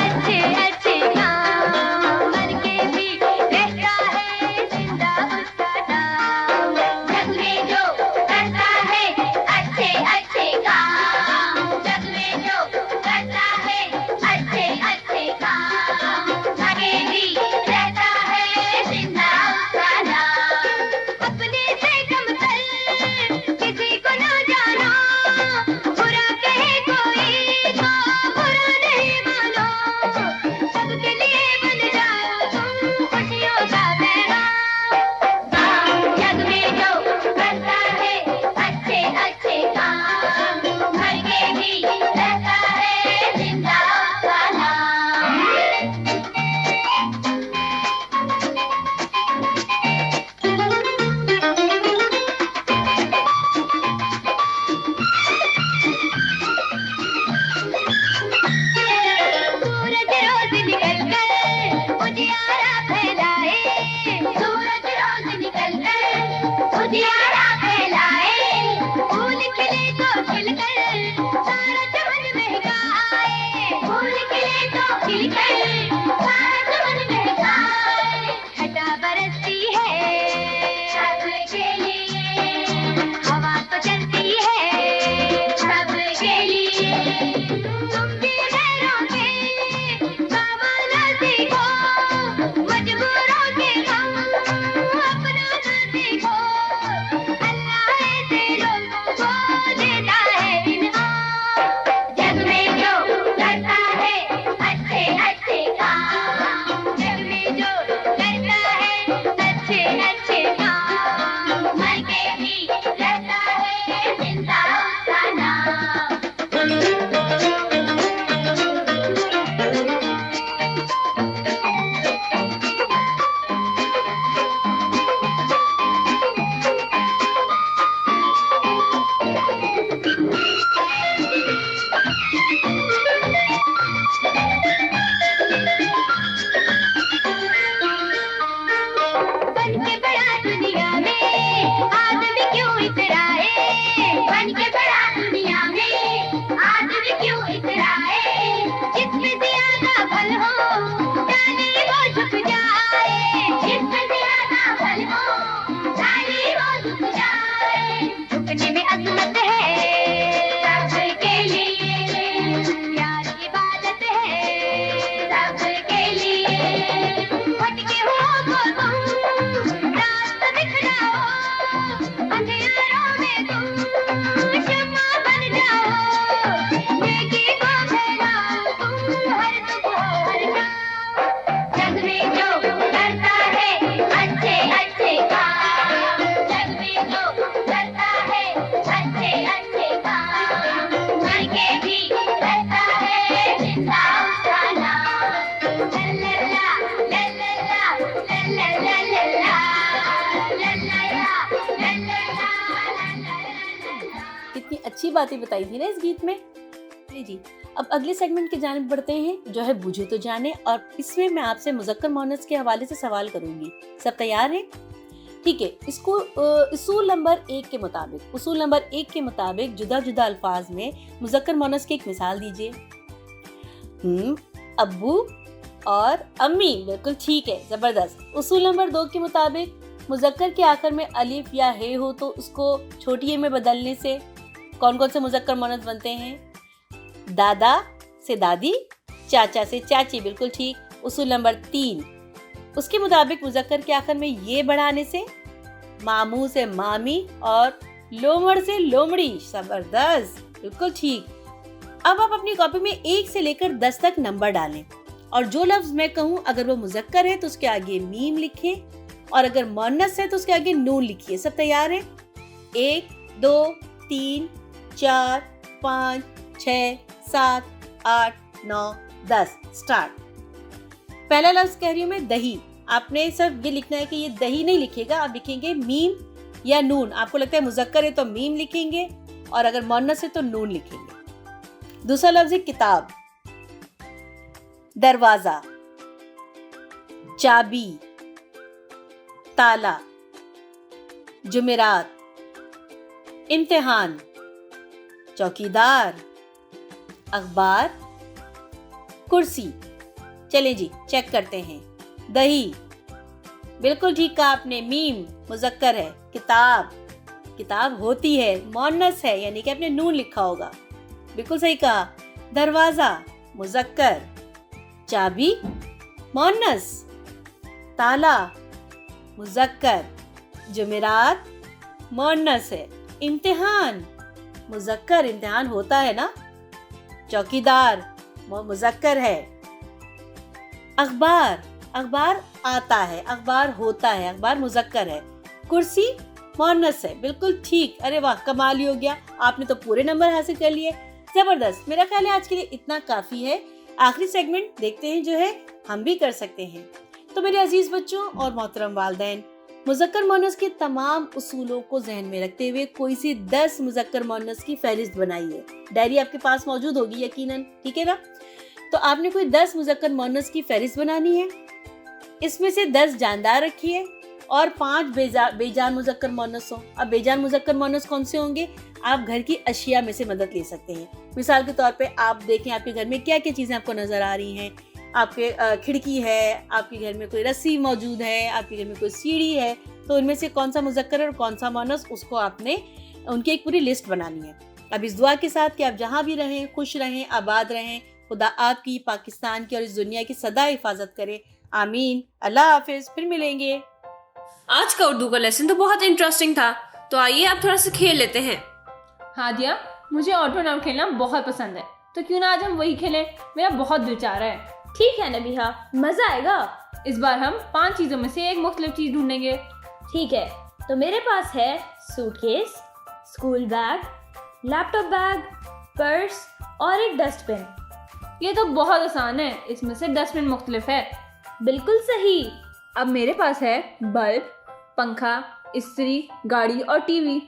अच्छे अच्छे काम, मर के भी रहता है जिंदा उसका नाम। जग में जो करता है अच्छे अच्छे काम, जग में जो करता है अच्छे अच्छे काम, मर के भी रहता है जिंदा उसका नाम। अपने से कम कर किसी को ना जाना, बुरा कहे कोई तो बुरा नहीं मानो, सबके लिए बन जाओ तुम खुशियों का पैगाम। जग में जो करता है अच्छे अच्छे काम, मर के भी रहता है जिंदा उसका नाम। सूरज रोज निकल कर उजियारा फैलाए, सूरज रोज निकल कर उजियारा फैलाए, फूल खिले तो खिलकर सारा चमन महकाए, फूल खिले तो खिलकर सारा चमन महकाए। छटा बरसती है सबके लिए, हवा तो चलती है सबके लिए, तुम भी गैरों के काम ना सीखो, मजबूरों के गम अपनाना सीखो, अल्लाह ऐसे लोगों को देता है इनाम। जग में जो करता है अच्छे अच्छे काम, जग में जो करता है अच्छे अच्छे काम, मर के भी रहता है जिंदा उसका नाम। बन के बड़ा दुनिया में आदमी क्यों इतराए, बन के बड़ा दुनिया में आदमी क्यों इतराए, जिसमें ज्यादा फल हो जाने वो झुक जाए, जिसमें ज्यादा फल हो जाने वो झुक जाए। झुकने में अजमत है सबके लिए, प्यार इबादत है सबके लिए, भटके हुओं को तुम रास्ता दिखलाओ, अंधियारों में तुम शम्मा बन जाओ, नेकी को फैलाओ तुम हर सुबह हर शाम। जग में जो करता है अच्छे अच्छे काम, जग में जो करता है अच्छे अच्छे काम, मर के भी रहता है जिंदा उसका नाम। लल्ला लल्ला लल्ला लल्ला कितनी अच्छी बातें बताई थी ना इस गीत में। जी, اب اگلے سیگمنٹ کی جانب بڑھتے ہیں جو ہے بوجھے تو جانے, اور اس میں میں آپ سے مذکر مؤنث کے حوالے سے سوال کروں گی. سب تیار ہیں؟ ٹھیک ہے. اس کو اصول نمبر 1 کے مطابق جدا جدا الفاظ میں مذکر مؤنث کی ایک مثال دیجیے. ابو اور امی, بالکل ٹھیک ہے, زبردست. اصول نمبر 2 کے مطابق مذکر کے آخر میں الف یا ہے ہو تو اس کو چھوٹی اے میں بدلنے سے کون کون سے مذکر مؤنث بنتے ہیں؟ دادا سے دادی, چاچا سے چاچی, بالکل ٹھیک. اصول نمبر 3 اس کے مطابق مذکر کے آخر میں یہ بڑھانے سے ماموں سے مامی اور لومڑ سے لومڑی, زبردست, بالکل ٹھیک. اب آپ اپنی کاپی میں 1 سے لے کر 10 تک نمبر ڈالیں اور جو لفظ میں کہوں اگر وہ مذکر ہے تو اس کے آگے میم لکھیں اور اگر مؤنث ہے تو اس کے آگے نون لکھیے. سب تیار ہیں؟ 1 2 3 4 5 6 7 8 9 10 اسٹارٹ. پہلا لفظ کہہ رہی ہوں میں دہی. آپ نے صرف یہ لکھنا ہے کہ یہ دہی نہیں لکھے گا, آپ لکھیں گے میم یا نون. آپ کو لگتا ہے مذکر ہے تو میم لکھیں گے اور اگر مؤنث ہے تو نون لکھیں گے. دوسرا لفظ ہے کتاب. دروازہ, چابی, تالا, جمعرات, امتحان, چوکیدار, اخبار, کرسی. چلیں جی چیک کرتے ہیں. دہی, بالکل ٹھیک کہا آپ نے, میم مذکر ہے. کتاب, کتاب ہوتی ہے, مؤنث ہے یعنی کہ آپ نے نون لکھا ہوگا, بالکل صحیح کہا. دروازہ مذکر, چابی مؤنث, تالا مذکر, جمعرات مؤنث ہے. امتحان مذکر, امتحان ہوتا ہے نا. چوکیدار مذکر ہے. اخبار, اخبار آتا ہے, اخبار ہوتا ہے, اخبار مذکر ہے. کرسی مؤنث ہے, بالکل ٹھیک. ارے واہ, کمال ہی ہو گیا, آپ نے تو پورے نمبر حاصل کر لیے, زبردست. میرا خیال ہے آج کے لیے اتنا کافی ہے. آخری سیگمنٹ دیکھتے ہیں جو ہے ہم بھی کر سکتے ہیں. تو میرے عزیز بچوں اور محترم والدین, مذکر مؤنث کے تمام اصولوں کو ذہن میں رکھتے ہوئے کوئی سی 10 مذکر مؤنث کی فہرست بنائیے. ڈائری آپ کے پاس موجود ہوگی یقیناً, ٹھیک ہے نا. تو آپ نے کوئی 10 مذکر مؤنث کی فہرست بنانی ہے. اس میں سے 10 جاندار رکھیے اور 5 بے جان مذکر مؤنث ہوں. اب بے جان مذکر مؤنث کون سے ہوں گے؟ آپ گھر کی اشیاء میں سے مدد لے سکتے ہیں. مثال کے طور پہ آپ دیکھیں آپ کے گھر میں کیا کیا چیزیں آپ کو نظر آ رہی ہیں. آپ کے کھڑکی ہے, آپ کے گھر میں کوئی رسی موجود ہے, آپ کے گھر میں کوئی سیڑھی ہے, تو ان میں سے کون سا مذکر ہے اور کون سا مؤنث, اس کو آپ نے ان کی ایک پوری لسٹ بنانی ہے. اب اس دعا کے ساتھ کہ آپ جہاں بھی رہیں خوش رہیں, آباد رہیں, خدا آپ کی, پاکستان کی اور اس دنیا کی سدا حفاظت کرے. آمین. اللہ حافظ, پھر ملیں گے. آج کا اردو کا لیسن تو بہت انٹرسٹنگ تھا, تو آئیے اب تھوڑا سا کھیل لیتے ہیں. ہادیہ, مجھے آٹو نام کھیلنا بہت پسند ہے, تو کیوں نہ آج ہم وہی کھیلیں, میرا بہت دل چاہ رہا ہے. ٹھیک ہے نبیہا, مزہ آئے گا. اس بار ہم 5 چیزوں میں سے ایک مختلف چیز ڈھونڈیں گے. ٹھیک ہے, تو میرے پاس ہے سوٹ کیس, اسکول بیگ, لیپ ٹاپ بیگ, پرس اور ایک ڈسٹ بن. یہ تو بہت آسان ہے, اس میں سے ڈسٹ بن مختلف ہے. بالکل صحیح. اب میرے پاس ہے بلب, پنکھا, استری, گاڑی اور ٹی وی.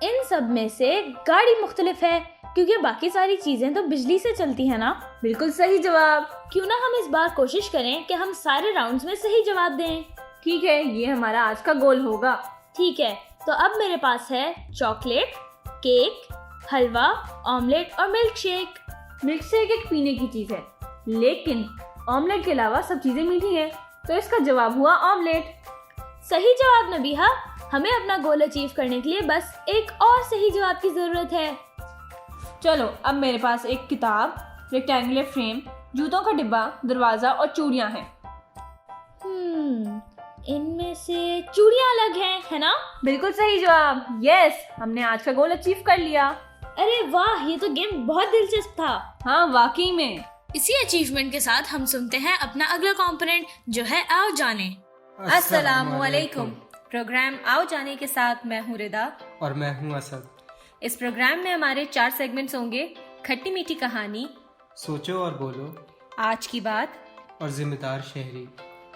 ان سب میں سے گاڑی مختلف ہے کیونکہ باقی ساری چیزیں تو بجلی سے چلتی ہیں نا. بالکل صحیح جواب. کیوں نہ ہم اس بار کوشش کریں کہ ہم سارے راؤنڈز میں صحیح جواب دیں. ٹھیک ہے, یہ ہمارا آج کا گول ہوگا. ٹھیک ہے, تو اب میرے پاس ہے چاکلیٹ, کیک, حلوہ, آملیٹ اور ملک شیک. ملک شیک ایک پینے کی چیز ہے, لیکن آملیٹ کے علاوہ سب چیزیں میٹھی ہیں, تو اس کا جواب ہوا آملیٹ. صحیح جواب نبیہا. ہمیں اپنا گول اچیو کرنے کے لیے بس ایک اور صحیح جواب کی ضرورت ہے. چلو, اب میرے پاس ایک کتاب, ریکٹینگولر فریم, جوتوں کا ڈبہ, دروازہ اور چوڑیاں ہیں. ان میں سے چوڑیاں الگ ہیں, ہے نا؟ بالکل صحیح جواب. یس, ہم نے آج کا گول اچیو کر لیا. ارے واہ, یہ تو گیم بہت دلچسپ تھا. ہاں واقعی میں. اسی اچیومنٹ کے ساتھ ہم سنتے ہیں اپنا اگلا کمپوننٹ جو ہے آؤ جانے. السلام علیکم. پروگرام آؤ جانے کے ساتھ میں ہوں ردا اور میں ہوں اسد. اس پروگرام میں ہمارے 4 سیگمنٹس ہوں گے: کھٹی میٹھی کہانی, سوچو اور بولو, آج کی بات اور ذمہ دار شہری.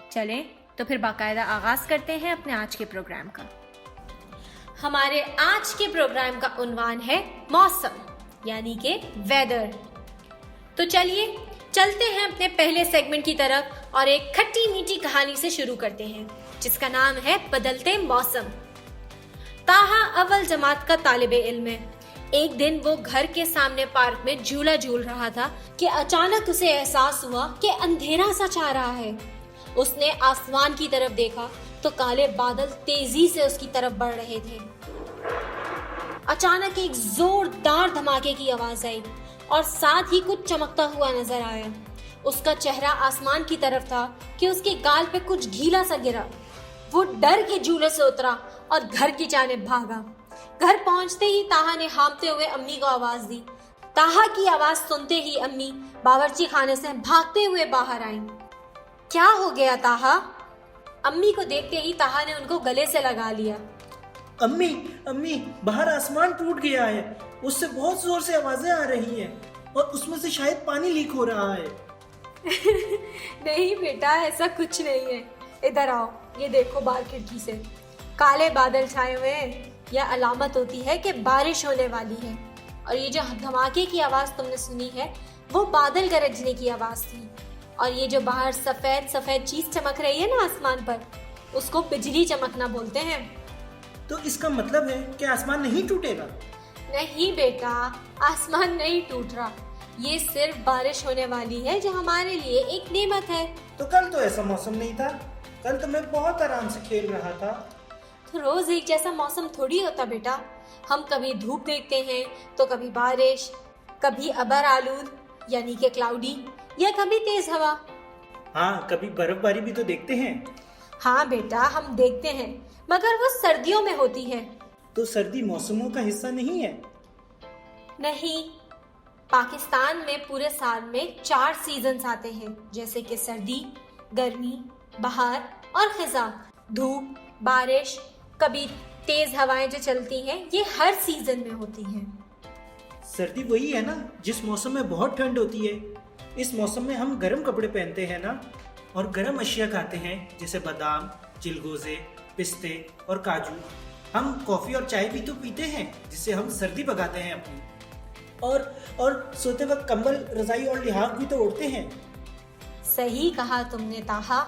چلیں تو پھر باقاعدہ آغاز کرتے ہیں اپنے آج کے پروگرام کا. ہمارے آج کے پروگرام کا عنوان ہے موسم. यानी कि वेदर। तो चलिए चलते हैं अपने पहले सेगमेंट की तरफ और एक खट्टी मीठी कहानी से शुरू करते हैं जिसका नाम है बदलते मौसम। ताहा अव्वल जमात का तालिबे इल्म है। एक दिन वो घर के सामने पार्क में झूला झूल रहा था कि अचानक उसे एहसास हुआ कि अंधेरा सा छा रहा है। उसने आसमान की तरफ देखा तो काले बादल तेजी से उसकी तरफ बढ़ रहे थे। अचानक एक जोरदार धमाके की आवाज आई और साथ ही कुछ चमकता हुआ नजर आया। उसका चेहरा आसमान की तरफ था कि उसके गाल पे कुछ गीला सा गिरा। वो डर के झूले से उतरा और घर की जानिब भागा। घर पहुंचते ही ताहा ने हाँफते हुए अम्मी को आवाज दी। ताहा की आवाज सुनते ही अम्मी बावर्ची खाने से भागते हुए बाहर आईं। क्या हो गया ताहा? अम्मी को देखते ही ताहा ने उनको गले से लगा लिया। अम्मी अम्मी, बाहर आसमान टूट गया है, उससे बहुत जोर से आवाजें आ रही हैं और उसमें से शायद पानी लीक हो रहा है। नहीं बेटा, ऐसा कुछ नहीं है। इधर आओ, ये देखो बाहर खिड़की से काले बादल छाए हुए हैं। यह अलामत होती है कि बारिश होने वाली है। और ये जो धमाके की आवाज तुमने सुनी है वो बादल गरजने की आवाज थी। और ये जो बाहर सफेद सफेद चीज चमक रही है ना आसमान पर, उसको बिजली चमकना बोलते हैं। तो इसका मतलब है कि आसमान नहीं टूटेगा? नहीं बेटा, आसमान नहीं टूट रहा। ये सिर्फ बारिश होने वाली है जो हमारे लिए एक नेमत है। तो कल तो ऐसा मौसम नहीं था, कल तो मैं बहुत आराम से खेल रहा था। तो रोज एक जैसा मौसम थोड़ी होता बेटा। हम कभी धूप देखते हैं तो कभी बारिश, कभी अबर आलूद यानी कि क्लाउडी, या कभी तेज हवा। हाँ, कभी बर्फबारी भी तो देखते हैं। हाँ बेटा, हम देखते हैं, मगर वो सर्दियों में होती है। तो सर्दी मौसमों का हिस्सा नहीं है? नहीं, पाकिस्तान में पूरे साल में 4 सीजन्स आते हैं, जैसे कि सर्दी, गर्मी, बहार और खिज़ां। धूप, बारिश, कभी तेज हवाएं जो चलती हैं, ये हर सीजन में होती हैं। सर्दी वही है ना जिस मौसम में बहुत ठंड होती है। इस मौसम में हम गर्म कपड़े पहनते हैं ना, और गर्म अशिया खाते हैं जैसे बादाम, चिलगोजे, पिस्ते और काजू। हम कॉफी और चाय भी तो पीते हैं जिससे हम सर्दी भगाते हैं अपनी। और सोते वक्त कंबल, रजाई और लिहाफ भी तो ओढ़ते हैं। सही कहा तुमने ताहा।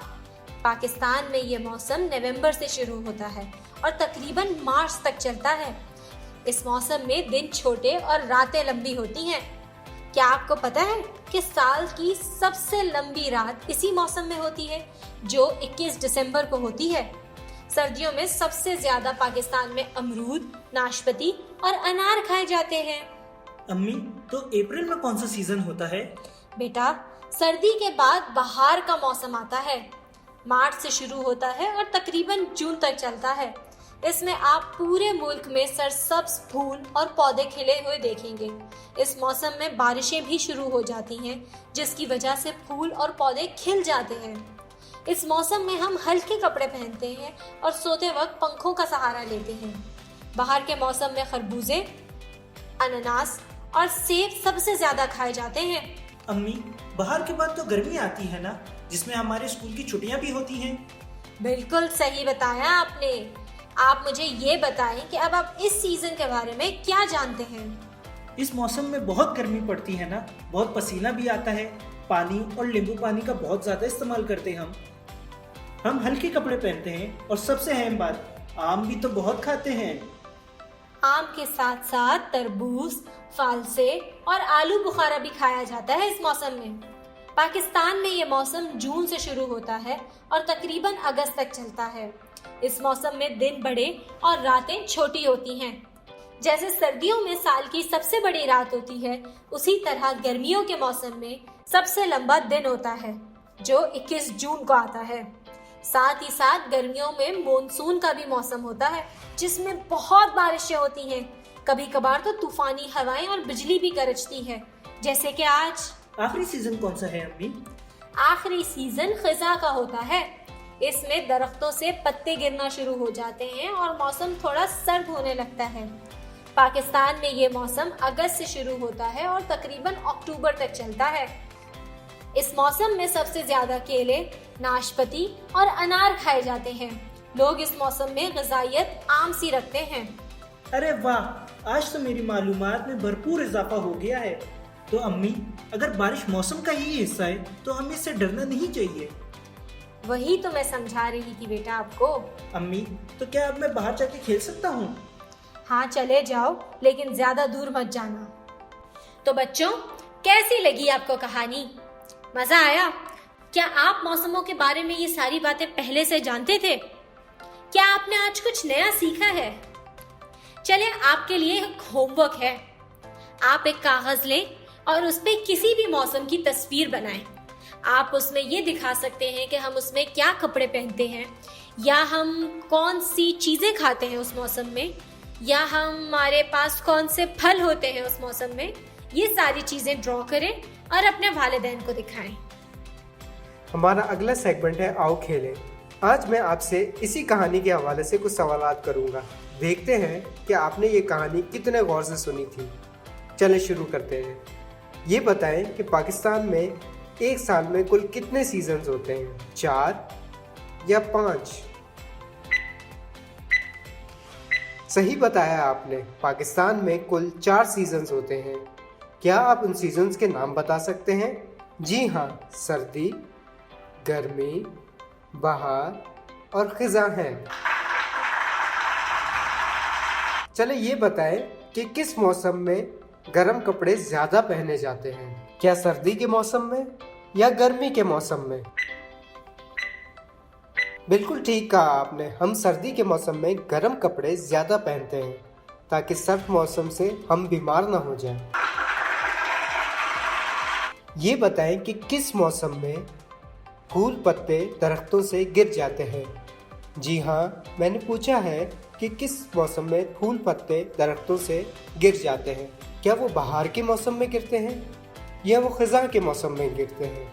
पाकिस्तान में ये मौसम नवंबर से शुरू होता है और तकरीबन मार्च तक चलता है। इस मौसम में दिन छोटे और रातें लंबी होती हैं। क्या आपको पता है कि साल की सबसे लंबी रात इसी मौसम में होती है, जो 21 दिसंबर को होती है। सर्दियों में सबसे ज्यादा पाकिस्तान में अमरूद, नाशपाती और अनार खाए जाते हैं। अम्मी, तो अप्रैल में कौन सा सीजन होता है? बेटा, सर्दी के बाद बहार का मौसम आता है। मार्च से शुरू होता है और तकरीबन जून तक चलता है। इसमें आप पूरे मुल्क में सरसब्ज फूल और पौधे खिले हुए देखेंगे। इस मौसम में बारिशें भी शुरू हो जाती हैं, जिसकी वजह से फूल और पौधे खिल जाते हैं। इस मौसम में हम हल्के कपड़े पहनते हैं और सोते वक्त पंखों का सहारा लेते हैं। बाहर के मौसम में खरबूजे, अनानास और सेब सबसे ज्यादा खाए जाते हैं। अम्मी, बाहर के बाद तो गर्मी आती है ना, जिसमें हमारे स्कूल की छुट्टियां भी होती हैं। बिल्कुल सही बताया आपने। आप मुझे ये बताएं कि अब आप इस सीजन के बारे में क्या जानते हैं? इस मौसम में बहुत गर्मी पड़ती है ना, बहुत पसीना भी आता है। पानी और नींबू पानी का बहुत ज्यादा इस्तेमाल करते हैं हम हल्के कपड़े पहनते हैं और सबसे अहम बात, आम भी तो बहुत खाते हैं। आम के साथ साथ तरबूज, फालसे और आलू बुखारा भी खाया जाता है इस मौसम में। पाकिस्तान में ये मौसम जून से शुरू होता है और तकरीबन अगस्त तक चलता है। इस मौसम में दिन बड़े और रातें छोटी होती हैं। जैसे सर्दियों में साल की सबसे बड़ी रात होती है, उसी तरह गर्मियों के मौसम में सबसे लंबा दिन होता है, जो 21 जून को आता है। साथ ही साथ गर्मियों में मॉनसून का भी मौसम होता है, जिसमें बहुत बारिशें होती हैं। कभी कभार तो तूफानी हवाएं और बिजली भी गरजती है, जैसे कि आज। आखिरी सीजन कौन सा है अम्मी? आखिरी सीजन खिज़ां का होता है। इसमें दरख्तों से पत्ते गिरना शुरू हो जाते हैं और मौसम थोड़ा सर्द होने लगता है। पाकिस्तान में ये मौसम अगस्त से शुरू होता है और तकरीबन अक्टूबर तक चलता है। इस मौसम में सबसे ज्यादा केले, नाशपाती और अनार खाए जाते हैं। लोग इस मौसम में ग़िज़ाइयत आम सी रखते हैं। ارے واہ، آج تو میری معلومات میں بھرپور اضافہ ہو گیا ہے۔ تو امی، اگر بارش موسم کا ہی حصہ ہے تو ہمیں اس سے ڈرنا نہیں چاہیے۔ وہی تو میں سمجھا رہی تھی بیٹا آپ کو۔ امی، تو کیا اب میں باہر جا کے کھیل سکتا ہوں؟ ہاں چلے جاؤ، لیکن زیادہ دور مت جانا۔ تو بچوں، کیسی لگی آپ کو کہانی؟ مزہ آیا؟ کیا آپ موسموں کے بارے میں یہ ساری باتیں پہلے سے جانتے تھے؟ کیا آپ نے آج کچھ نیا سیکھا ہے؟ چلے آپ کے لیے ایک ہوم ورک ہے۔ آپ ایک کاغذ لیں اور اس پہ کسی بھی موسم کی تصویر بنائیں۔ آپ اس میں یہ دکھا سکتے ہیں کہ ہم اس میں کیا کپڑے پہنتے ہیں، یا ہم کون سی چیزیں کھاتے ہیں اس موسم میں، یا ہمارے پاس کون سے پھل ہوتے ہیں اس موسم میں۔ یہ ساری چیزیں ڈرا کریں اور اپنے والدین کو دکھائیں۔ ہمارا اگلا سیگمنٹ ہے آؤ کھیلیں۔ آج میں آپ سے اسی کہانی کے حوالے سے کچھ سوالات کروں گا۔ دیکھتے ہیں کہ آپ نے یہ کہانی کتنے غور سے سنی تھی۔ چلیں شروع کرتے ہیں۔ یہ بتائیں کہ پاکستان میں ایک سال میں کل کتنے سیزنز ہوتے ہیں؟ 4 یا 5؟ صحیح بتایا آپ نے، پاکستان میں کل 4 سیزنز ہوتے ہیں۔ کیا آپ ان سیزنز کے نام بتا سکتے ہیں؟ جی ہاں، سردی، گرمی، بہار اور خزاں ہیں۔ چلے یہ بتائیں کہ کس موسم میں گرم کپڑے زیادہ پہنے جاتے ہیں؟ کیا سردی کے موسم میں یا گرمی کے موسم میں؟ بالکل ٹھیک کہا آپ نے، ہم سردی کے موسم میں گرم کپڑے زیادہ پہنتے ہیں تاکہ سرد موسم سے ہم بیمار نہ ہو جائیں۔ یہ بتائیں کہ کس موسم میں پھول پتے درختوں سے گر جاتے ہیں؟ جی ہاں، میں نے پوچھا ہے کہ کس موسم میں پھول پتے درختوں سے گر جاتے ہیں۔ کیا وہ بہار کے موسم میں گرتے ہیں یا وہ خزاں کے موسم میں گرتے ہیں؟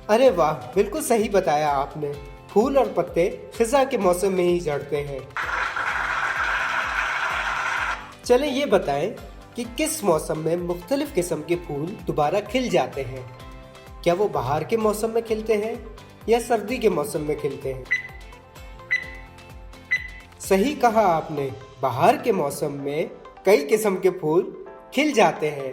ارے واہ، بالکل صحیح بتایا آپ نے، پھول اور پتے خزاں کے موسم میں ہی جھڑتے ہیں۔ چلیں یہ بتائیں کہ کس موسم میں مختلف قسم کے پھول دوبارہ کھل جاتے ہیں؟ کیا وہ بہار کے موسم میں کھلتے ہیں یا سردی کے موسم میں کھلتے ہیں؟ صحیح کہا آپ نے، بہار کے موسم میں کئی قسم کے پھول کھل جاتے ہیں۔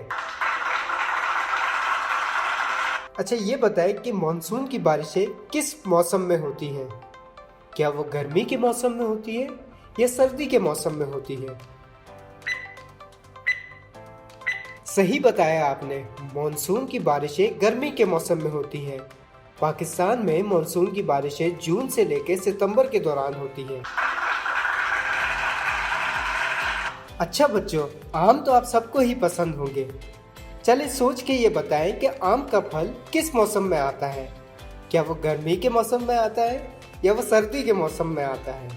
اچھا یہ بتائیں کہ مانسون کی بارشیں کس موسم میں ہوتی ہیں؟ کیا وہ گرمی کے موسم میں ہوتی ہے یا سردی کے موسم میں ہوتی ہے؟ صحیح بتایا آپ نے، مانسون کی بارشیں گرمی کے موسم میں ہوتی ہیں۔ پاکستان میں مانسون کی بارشیں جون سے لے کے ستمبر کے دوران ہوتی ہیں۔ اچھا بچوں، آم تو آپ سب کو ہی پسند ہوں گے۔ چلے سوچ کے یہ بتائیں کہ آم کا پھل کس موسم میں آتا ہے؟ کیا وہ گرمی کے موسم میں آتا ہے یا وہ سردی کے موسم میں آتا ہے؟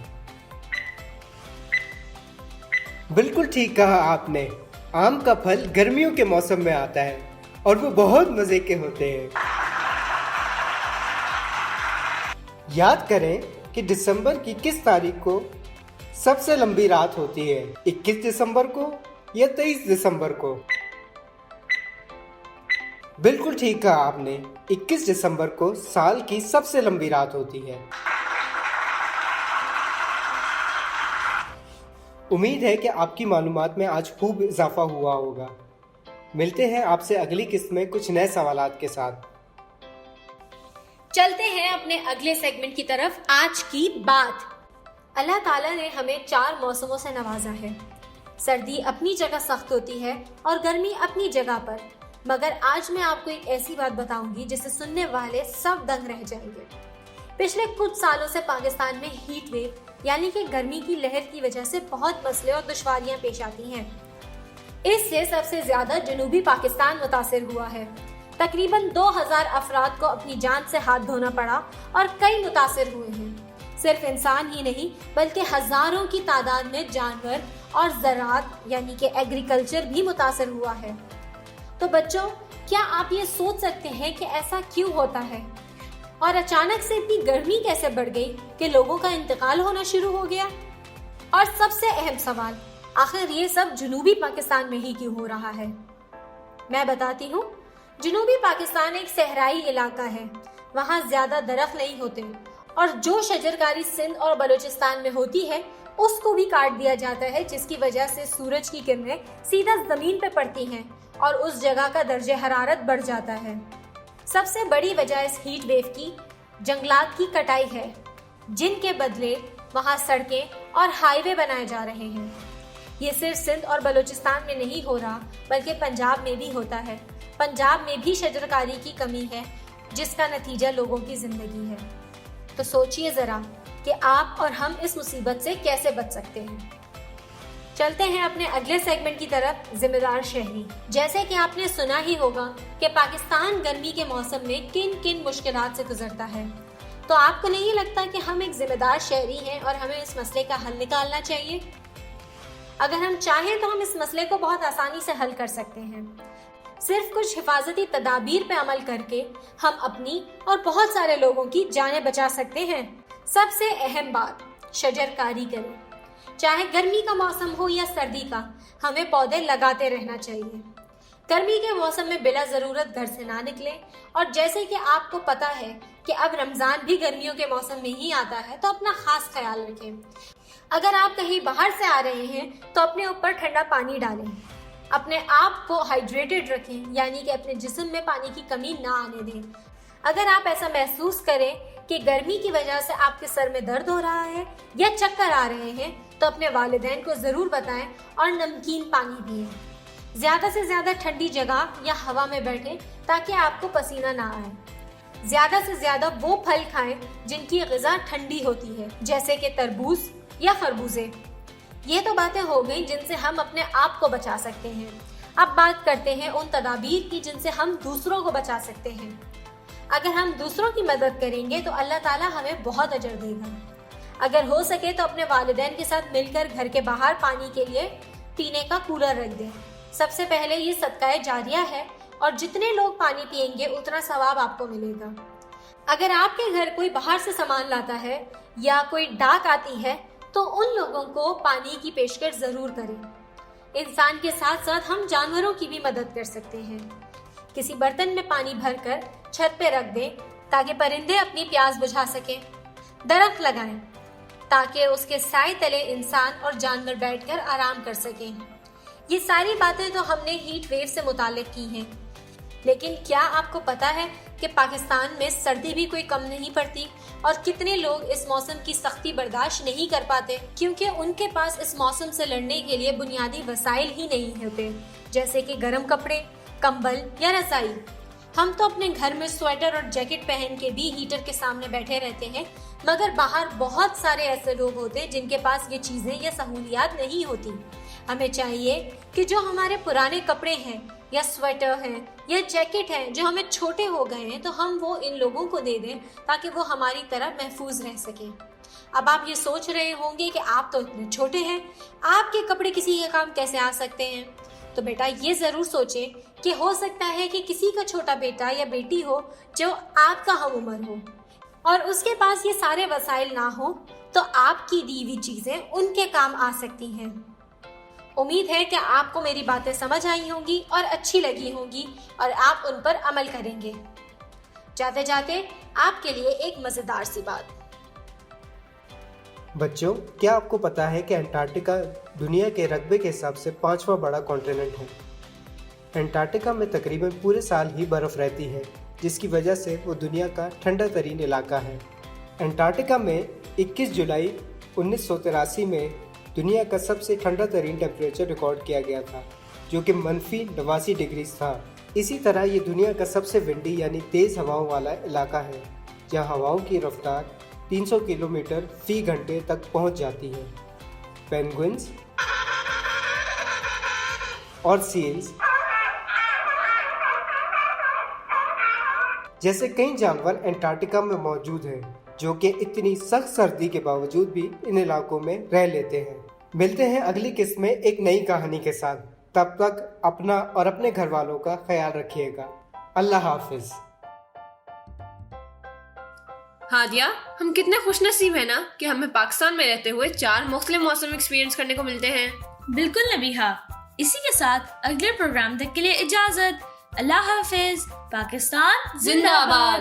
بالکل ٹھیک کہا آپ نے، آم کا پھل گرمیوں کے موسم میں آتا ہے اور وہ بہت مزے کے ہوتے ہیں۔ یاد کریں کہ دسمبر کی کس تاریخ کو سب سے لمبی رات ہوتی ہے؟ 21 دسمبر کو یا 23 دسمبر کو؟ بالکل ٹھیک کہا آپ نے، 21 دسمبر کو سال کی سب سے لمبی رات ہوتی ہے۔ امید ہے کہ آپ کی معلومات میں آج خوب اضافہ ہوا ہوگا۔ ملتے ہیں آپ سے اگلی قسط میں کچھ نئے سوالات کے ساتھ۔ چلتے ہیں اپنے اگلے سیگمنٹ کی طرف۔ آج کی بات۔ اللہ تعالیٰ نے ہمیں 4 موسموں سے نوازا ہے۔ سردی اپنی جگہ سخت ہوتی ہے اور گرمی اپنی جگہ پر، مگر آج میں آپ کو ایک ایسی بات بتاؤں گی جسے سننے والے سب دنگ رہ جائیں گے۔ پچھلے کچھ سالوں سے پاکستان میں ہیٹ ویو یعنی کہ گرمی کی لہر کی وجہ سے بہت مسئلے اور دشواریاں پیش آتی ہیں۔ اس سے سب سے زیادہ جنوبی پاکستان متاثر ہوا ہے۔ تقریباً 2000 افراد کو اپنی جان سے ہاتھ دھونا پڑا اور کئی متاثر ہوئے ہیں۔ صرف انسان ہی نہیں بلکہ ہزاروں کی تعداد میں جانور اور زراعت یعنی کہ ایگریکلچر بھی متاثر ہوا ہے۔ تو بچوں، کیا آپ یہ سوچ سکتے ہیں کہ ایسا کیوں ہوتا ہے؟ اور اچانک سے اتنی گرمی کیسے بڑھ گئی کہ لوگوں کا انتقال ہونا شروع ہو گیا؟ اور سب سے اہم سوال، آخر یہ سب جنوبی پاکستان میں ہی کیوں ہو رہا ہے؟ میں بتاتی ہوں۔ جنوبی پاکستان ایک صحرائی علاقہ ہے، وہاں زیادہ درخت نہیں ہوتے اور جو شجرکاری سندھ اور بلوچستان میں ہوتی ہے اس کو بھی کاٹ دیا جاتا ہے، جس کی وجہ سے سورج کی کرنیں سیدھا زمین پہ پڑتی ہیں اور اس جگہ کا درجہ حرارت بڑھ جاتا ہے۔ سب سے بڑی وجہ اس ہیٹ ویو کی جنگلات کی کٹائی ہے، جن کے بدلے وہاں سڑکیں اور ہائی وے بنائے جا رہے ہیں۔ یہ صرف سندھ اور بلوچستان میں نہیں ہو رہا بلکہ پنجاب میں بھی ہوتا ہے۔ پنجاب میں بھی شجرکاری کی کمی ہے، جس کا نتیجہ لوگوں کی زندگی ہے۔ تو سوچئے ذرا کہ آپ اور ہم اس مصیبت سے کیسے بچ سکتے ہیں۔ چلتے ہیں اپنے اگلے سیگمنٹ کی طرف، ذمہ دار شہری۔ جیسے کہ آپ نے سنا ہی ہوگا کہ پاکستان گرمی کے موسم میں کن کن مشکلات سے گزرتا ہے، تو آپ کو نہیں لگتا کہ ہم ایک ذمہ دار شہری ہیں اور ہمیں اس مسئلے کا حل نکالنا چاہیے؟ اگر ہم چاہیں تو ہم اس مسئلے کو بہت آسانی سے حل کر سکتے ہیں۔ صرف کچھ حفاظتی تدابیر پہ عمل کر کے ہم اپنی اور بہت سارے لوگوں کی جانیں بچا سکتے ہیں۔ سب سے اہم بات، شجرکاری کریں۔ چاہے گرمی کا موسم ہو یا سردی کا، ہمیں پودے لگاتے رہنا چاہیے۔ گرمی کے موسم میں بلا ضرورت گھر سے نہ نکلیں، اور جیسے کہ آپ کو پتا ہے کہ اب رمضان بھی گرمیوں کے موسم میں ہی آتا ہے، تو اپنا خاص خیال رکھیں۔ اگر آپ کہیں باہر سے آ رہے ہیں تو اپنے اوپر ٹھنڈا پانی ڈالیں، اپنے آپ کو ہائیڈریٹڈ رکھیں، یعنی کہ اپنے جسم میں پانی کی کمی نہ آنے دیں۔ اگر آپ ایسا محسوس کریں کہ گرمی کی وجہ سے آپ کے سر میں درد ہو رہا ہے یا چکر آ رہے ہیں، تو اپنے والدین کو ضرور بتائیں اور نمکین پانی پئیں۔ زیادہ سے زیادہ ٹھنڈی جگہ یا ہوا میں بیٹھیں تاکہ آپ کو پسینہ نہ آئے۔ زیادہ سے زیادہ وہ پھل کھائیں جن کی غذا ٹھنڈی ہوتی ہے، جیسے کہ تربوز یا خربوزے۔ یہ تو باتیں ہو گئیں جن سے ہم اپنے آپ کو بچا سکتے ہیں۔ اب بات کرتے ہیں ان تدابیر کی جن سے ہم دوسروں کو بچا سکتے ہیں۔ اگر ہم دوسروں کی مدد کریں گے تو اللہ تعالیٰ ہمیں بہت اجر دے گا۔ اگر ہو سکے تو اپنے والدین کے ساتھ مل کر گھر کے باہر پانی کے لیے پینے کا کولر رکھ دیں۔ سب سے پہلے یہ صدقہ جاریہ ہے، اور جتنے لوگ پانی پئیں گے اتنا ثواب آپ کو ملے گا۔ اگر آپ کے گھر کوئی باہر سے سامان لاتا ہے یا کوئی ڈاک آتی ہے تو ان لوگوں کو پانی کی پیشکش ضرور کریں۔ انسان کے ساتھ ساتھ ہم جانوروں کی بھی مدد کر سکتے ہیں۔ کسی برتن میں پانی بھر کر چھت پہ رکھ دیں تاکہ پرندے اپنی پیاس بجھا سکیں۔ درخت لگائیں تاکہ اس کے سائے تلے انسان اور جانور بیٹھ کر آرام کر سکیں۔ یہ ساری باتیں تو ہم نے ہیٹ ویو سے متعلق کی ہیں، لیکن کیا آپ کو پتا ہے کہ پاکستان میں سردی بھی کوئی کم نہیں پڑتی، اور کتنے لوگ اس موسم کی سختی برداشت نہیں کر پاتے کیونکہ ان کے پاس اس موسم سے لڑنے کے لیے بنیادی وسائل ہی نہیں ہوتے، جیسے کہ گرم کپڑے، کمبل یا رضائی۔ ہم تو اپنے گھر میں سویٹر اور جیکٹ پہن کے بھی ہیٹر کے سامنے بیٹھے رہتے ہیں، مگر باہر بہت سارے ایسے لوگ ہوتے ہیں جن کے پاس یہ چیزیں یا سہولیات نہیں ہوتی۔ ہمیں چاہیے کہ جو ہمارے پرانے کپڑے ہیں یا سویٹر ہیں یا جیکٹ ہیں جو ہمیں چھوٹے ہو گئے ہیں، تو ہم وہ ان لوگوں کو دے دیں تاکہ وہ ہماری طرح محفوظ رہ سکیں۔ اب آپ یہ سوچ رہے ہوں گے کہ آپ تو اتنے چھوٹے ہیں، آپ کے کپڑے کسی کے کام کیسے آ سکتے ہیں؟ تو بیٹا یہ ضرور سوچیں کہ ہو سکتا ہے کہ کسی کا چھوٹا بیٹا یا بیٹی ہو جو آپ کا ہم عمر ہو، اور اس کے پاس یہ سارے وسائل نہ ہوں، تو آپ کی دی ہوئی چیزیں ان کے کام آ سکتی ہیں۔ امید ہے کہ آپ کو میری باتیں سمجھ آئی ہوں گی اور اچھی لگی ہوں گی، اور آپ ان پر عمل کریں گے۔ جاتے جاتے آپ کے لیے ایک مزیدار سی بات۔ بچوں، کیا آپ کو پتا ہے کہ انٹارکٹیکا دنیا کے رقبے کے حساب سے 5واں بڑا کانٹیننٹ ہے؟ انٹارکٹیکا میں تقریباً پورے سال ہی برف رہتی ہے، جس کی وجہ سے وہ دنیا کا ٹھنڈا ترین علاقہ ہے۔ انٹارکٹیکا میں 21 جولائی 1983 میں دنیا کا سب سے ٹھنڈا ترین ٹیمپریچر ریکارڈ کیا گیا تھا، جو کہ -89 ڈگری تھا۔ اسی طرح یہ دنیا کا سب سے ونڈی یعنی تیز ہواؤں والا علاقہ ہے، جہاں ہواؤں کی رفتار 300 کلومیٹر فی گھنٹے تک پہنچ جاتی ہے۔ پینگوئنز اور سیلز جیسے کئی جانور انٹارکٹیکا میں موجود ہیں، جو کہ اتنی سخت سردی کے باوجود بھی ان علاقوں میں رہ لیتے ہیں۔ ملتے ہیں اگلی قسط میں ایک نئی کہانی کے ساتھ۔ تب تک اپنا اور اپنے گھر والوں کا خیال رکھیے گا۔ اللہ حافظ۔ ہادیہ، ہم کتنے خوش نصیب ہیں نا کہ ہمیں پاکستان میں رہتے ہوئے 4 مختلف موسم ایکسپیرینس کرنے کو ملتے ہیں۔ بالکل نبیہا، اسی کے ساتھ اگلے پروگرام تک کے لیے اجازت۔ اللہ حافظ۔ پاکستان زندہ آباد۔